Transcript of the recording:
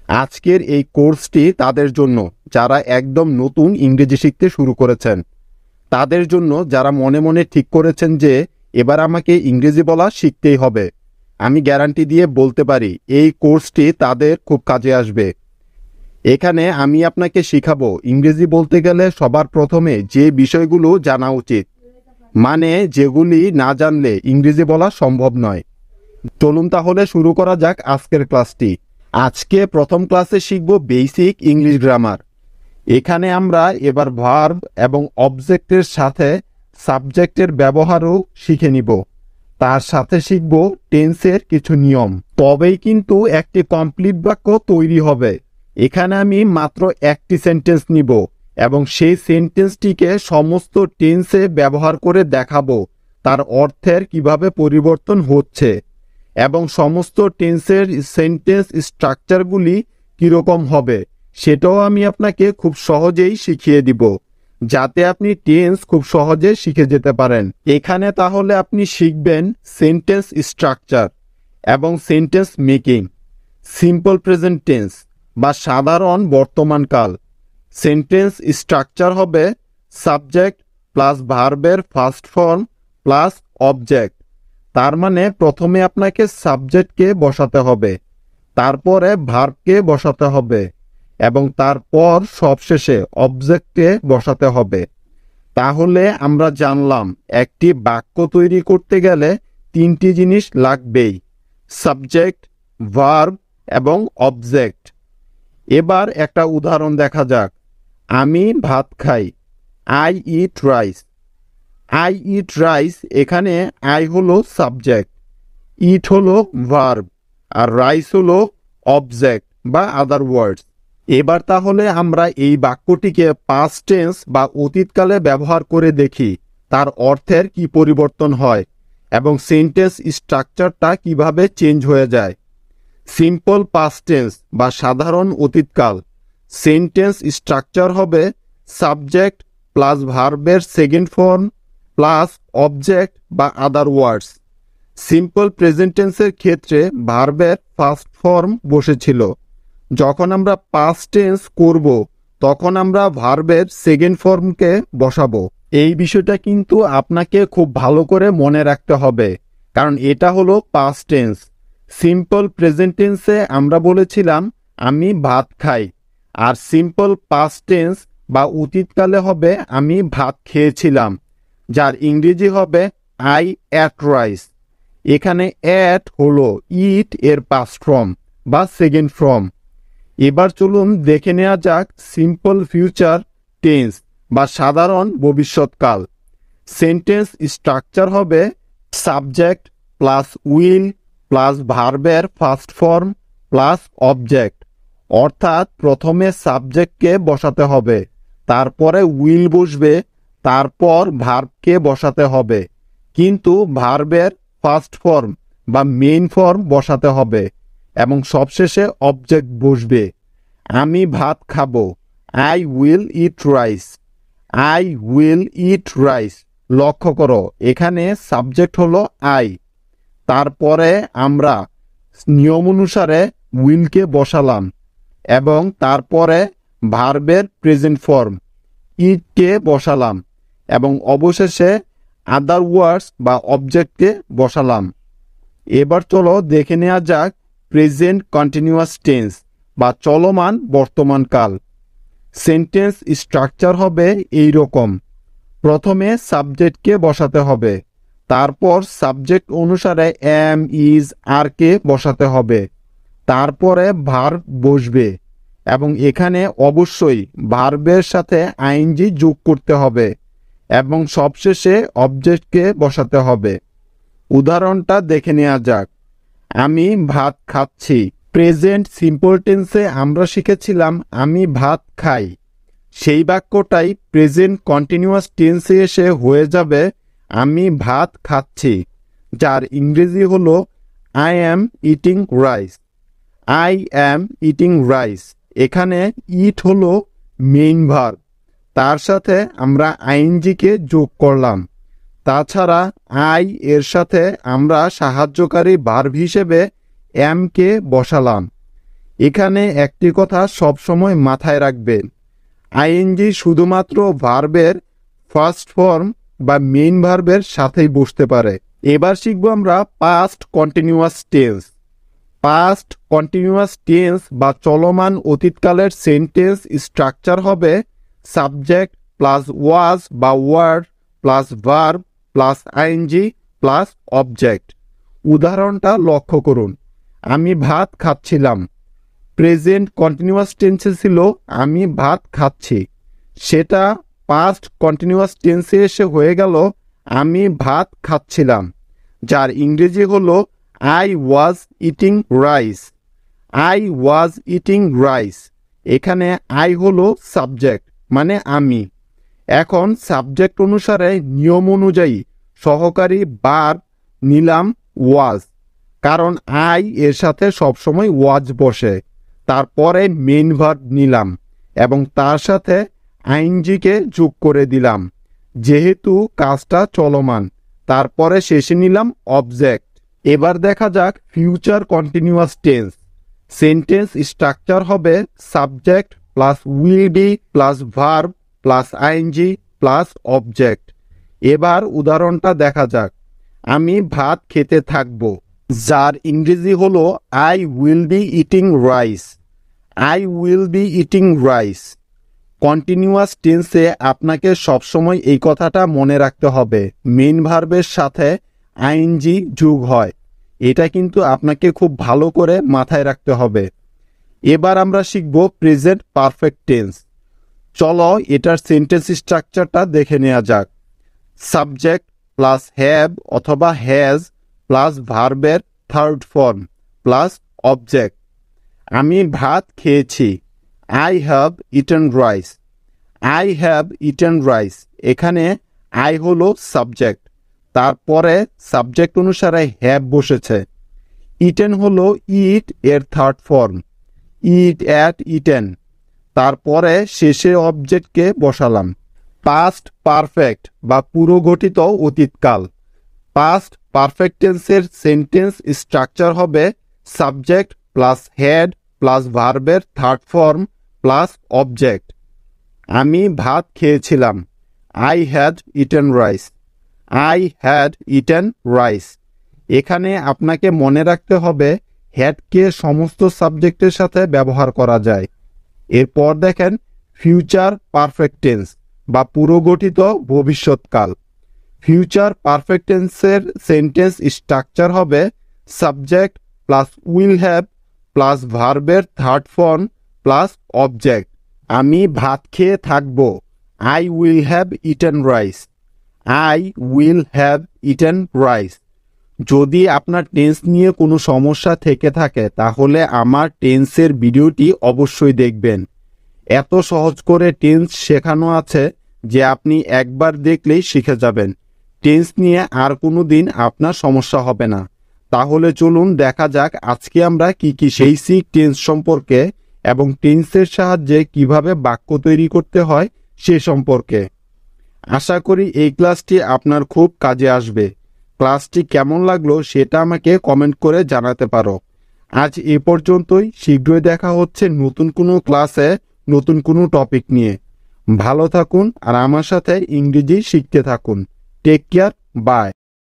আজকের এই কোর্সটি তাদের জন্য যারা একদম নতুন ইংরেজি শিখতে শুরু করেছেন, তাদের জন্য যারা মনে মনে ঠিক করেছেন যে এবার আমাকে ইংরেজি বলা শিখতেই হবে। আমি গ্যারান্টি দিয়ে বলতে পারি এই কোর্সটি তাদের খুব কাজে আসবে। এখানে আমি আপনাকে শিখাবো ইংরেজি বলতে গেলে সবার প্রথমে যে বিষয়গুলো জানা উচিত, মানে যেগুলি না জানলে ইংরেজি বলা সম্ভব নয়। চলুন তাহলে শুরু করা যাক আজকের ক্লাসটি। আজকে প্রথম ক্লাসে শিখব বেসিক ইংলিশ গ্রামার। এখানে আমরা এবার ভার্ব এবং অবজেক্টের সাথে সাবজেক্টের ব্যবহারও শিখে নিব। তার সাথে শিখব টেন্সের কিছু নিয়ম, তবেই কিন্তু একটি কমপ্লিট বাক্য তৈরি হবে। এখানে আমি মাত্র একটি সেন্টেন্স নিব এবং সেই সেন্টেন্সটিকে সমস্ত টেন্সে ব্যবহার করে দেখাবো তার অর্থের কিভাবে পরিবর্তন হচ্ছে এবং সমস্ত টেন্সের সেন্টেন্স স্ট্রাকচারগুলি কীরকম হবে সেটাও আমি আপনাকে খুব সহজেই শিখিয়ে দিব, যাতে আপনি টেন্স খুব সহজে শিখে যেতে পারেন। এখানে তাহলে আপনি শিখবেন সেন্টেন্স স্ট্রাকচার এবং sentence making, simple present tense বা সাধারণ বর্তমানকাল। সেন্টেন্স স্ট্রাকচার হবে সাবজেক্ট প্লাস ভার্বের ফার্স্ট ফর্ম প্লাস অবজেক্ট। তার মানে প্রথমে আপনাকে সাবজেক্টকে বসাতে হবে, তারপরে ভার্বকে বসাতে হবে এবং তারপর সবশেষে অবজেক্টকে বসাতে হবে। তাহলে আমরা জানলাম একটি বাক্য তৈরি করতে গেলে তিনটি জিনিস লাগবেই, সাবজেক্ট, ভার্ব এবং অবজেক্ট। এবার একটা উদাহরণ দেখা যাক। আমি ভাত খাই, I eat rice. I eat rice, এখানে আই হলো সাবজেক্ট, ইট হলো ভার্ব আর রাইস হলো অবজেক্ট বা আদার ওয়ার্ডস। এবার তাহলে আমরা এই বাক্যটিকে পাস্ট টেন্স বা অতীতকালে ব্যবহার করে দেখি তার অর্থের কি পরিবর্তন হয় এবং সেন্টেন্স স্ট্রাকচারটা কিভাবে চেঞ্জ হয়ে যায়। সিম্পল পাস্ট টেন্স বা সাধারণ অতীতকাল, সেন্টেন্স স্ট্রাকচার হবে সাবজেক্ট প্লাস ভার্বের সেকেন্ড ফর্ম প্লাস অবজেক্ট বা আদার ওয়ার্ডস। সিম্পল প্রেজেন্ট টেন্সের ক্ষেত্রে ভার্বের ফার্স্ট ফর্ম বসেছিল। যখন আমরা পাস্ট টেন্স করব তখন আমরা ভার্বের সেকেন্ড ফর্মকে বসাবো। এই বিষয়টা কিন্তু আপনাকে খুব ভালো করে মনে রাখতে হবে, কারণ এটা হলো পাস্ট টেন্স। সিম্পল প্রেজেন্ট টেন্সে আমরা বলেছিলাম আমি ভাত খাই, আর সিম্পল পাস্ট টেন্স বা অতীতকালে হবে আমি ভাত খেয়েছিলাম, যার ইংরেজি হবে আই অ্যাট রাইস। এখানে অ্যাট হলো ইট এর পাস্ট ফর্ম বা সেকেন্ড ফর্ম। এবার চলুন দেখে নেওয়া যাক সিম্পল ফিউচার টেন্স বা সাধারণ ভবিষ্যৎকাল। সেন্টেন্স স্ট্রাকচার হবে সাবজেক্ট প্লাস উইল প্লাস ভার্বের ফার্স্ট ফর্ম প্লাস অবজেক্ট। অর্থাৎ প্রথমে সাবজেক্টকে বসাতে হবে, তারপরে উইল বসবে, তারপর ভার্বকে বসাতে হবে, কিন্তু ভার্বের ফার্স্ট ফর্ম বা মেইন ফর্ম বসাতে হবে এবং সবশেষে অবজেক্ট বসবে। আমি ভাত খাবো, I will eat rice. I will eat rice. লক্ষ্য করো এখানে সাবজেক্ট হলো আই, তারপরে আমরা নিয়ম অনুসারে উইলকে বসালাম এবং তারপরে ভার্বের প্রেজেন্ট ফর্ম ইটকে বসালাম এবং অবশেষে আদার ওয়ার্ডস বা অবজেক্টকে বসালাম। এবার চলো দেখে নেওয়া যাক প্রেজেন্ট কন্টিনিউয়াস টেন্স বা চলমান বর্তমানকাল। সেন্টেন্স স্ট্রাকচার হবে এই রকম। প্রথমে সাবজেক্টকে বসাতে হবে, তারপর সাবজেক্ট অনুসারে এম, ইজ, আর কে বসাতে হবে, তারপরে ভার্ব বসবে এবং এখানে অবশ্যই ভার্বের সাথে আইএনজি যোগ করতে হবে এবং সবশেষে অবজেক্টকে বসাতে হবে। উদাহরণটা দেখে নেওয়া যাক। আমি ভাত খাচ্ছি। প্রেজেন্ট সিম্পল টেন্সে আমরা শিখেছিলাম আমি ভাত খাই। সেই বাক্যটাই প্রেজেন্ট কন্টিনিউয়াস টেন্সে এসে হয়ে যাবে আমি ভাত খাচ্ছি, যার ইংরেজি হলো I am eating rice. I am eating rice. এখানে ইট হলো মেইন ভার্ব, তার সাথে আমরা আইএনজিকে যোগ করলাম। তাছাড়া আই এর সাথে আমরা সাহায্যকারী ভার্ব হিসেবে এমকে বসালাম। এখানে একটি কথা সবসময় মাথায় রাখবেন, আইএনজি শুধুমাত্র ভার্বের ফার্স্ট ফর্ম বা মেইন ভার্বের সাথেই বসতে পারে। এবার শিখব আমরা past continuous tense. Past continuous tense বা চলমান অতীতকালের সেন্টেন্স স্ট্রাকচার হবে সাবজেক্ট প্লাস ওয়াজ বা were plus verb plus ING plus object. উদাহরণটা লক্ষ্য করুন, আমি ভাত খাচ্ছিলাম। প্রেজেন্ট কন্টিনিউয়াস টেন্সে ছিল আমি ভাত খাচ্ছি, সেটা পাস্ট কন্টিনিউয়াস টেন্সে এসে হয়ে গেল আমি ভাত খাচ্ছিলাম, যার ইংরেজি হলো I was eating rice. I was eating rice. এখানে আই হলো সাবজেক্ট মানে আমি। এখন সাবজেক্ট অনুসারে নিয়ম অনুযায়ী সহকারী ভার্ব নিলাম ওয়াজ, কারণ আই এর সাথে সবসময় ওয়াজ বসে। তারপরে মেইন ভার্ব নিলাম এবং তার সাথে আইএনজিকে যোগ করে দিলাম যেহেতু কাজটা চলমান। তারপরে শেষে নিলাম অবজেক্ট। এবার দেখা যাক future continuous tense. Sentence structure হবে subject plus will be plus verb plus ING plus object. এবার উদাহরণটা দেখা যাক, আমি ভাত খেতে থাকব, যার ইংরেজি হলো I will be eating rice. I will be eating rice. Continuous টেন্সে আপনাকে সবসময় এই কথাটা মনে রাখতে হবে, মেইন ভার্বের সাথে আইএনজি যোগ হয়। এটা কিন্তু আপনাকে খুব ভালো করে মাথায় রাখতে হবে। এবার আমরা শিখব প্রেজেন্ট পারফেক্ট টেন্স। চলো এটার সেন্টেন্স স্ট্রাকচারটা দেখে নেওয়া যাক। সাবজেক্ট প্লাস হ্যাভ অথবা হ্যাজ প্লাস ভার্বের থার্ড ফর্ম প্লাস অবজেক্ট। আমি ভাত খেয়েছি, I have eaten rice. I have eaten rice. এখানে আই হলো সাবজেক্ট, তারপরে সাবজেক্ট অনুসারে হ্যাভ বসেছে। ইটেন হলো ইট এর third form, it at eaten. তারপরে শেষে অবজেক্টকে বসালাম। পাস্ট পারফেক্ট বা পুরোঘটিত অতীতকাল। পাস্ট পারফেক্ট টেন্সের সেন্টেন্স স্ট্রাকচার হবে সাবজেক্ট প্লাস হ্যাড প্লাস ভার্বের থার্ড ফর্ম প্লাস অবজেক্ট। আমি ভাত খেয়েছিলাম, I had eaten rice. I had eaten rice. এখানে আপনাকে মনে রাখতে হবে হ্যাডকে সমস্ত সাবজেক্টের সাথে ব্যবহার করা যায়। এরপর দেখেন ফিউচার পারফেক্ট টেন্স বা পুরোগঠিত ভবিষ্যৎকাল। ফিউচার পারফেক্ট টেন্সের সেন্টেন্স স্ট্রাকচার হবে subject plus will have plus ভার্বের থার্ড ফর্ম প্লাস অবজেক্ট। আমি ভাত খেয়ে থাকব, I will have eaten rice. I will have eaten rice. যদি আপনার টেন্স নিয়ে কোনো সমস্যা থেকে থাকে তাহলে আমার টেন্সের ভিডিওটি অবশ্যই দেখবেন। এত সহজ করে টেন্স শেখানো আছে যে আপনি একবার দেখলেই শিখে যাবেন। টেন্স নিয়ে আর কোনো দিন আপনার সমস্যা হবে না। তাহলে চলুন দেখা যাক আজকে আমরা কি কি বেসিক টেন্স সম্পর্কে এবং টেন্সের সাহায্যে কিভাবে বাক্য তৈরি করতে হয় সে সম্পর্কে। আশা করি এই ক্লাসটি আপনার খুব কাজে আসবে। ক্লাসটি কেমন লাগলো সেটা আমাকে কমেন্ট করে জানাতে পারো। আজ এ পর্যন্তই। শীঘ্রই দেখা হচ্ছে নতুন কোনো ক্লাসে নতুন কোনো টপিক নিয়ে। ভালো থাকুন আর আমার সাথে ইংরেজি শিখতে থাকুন। Take care, by.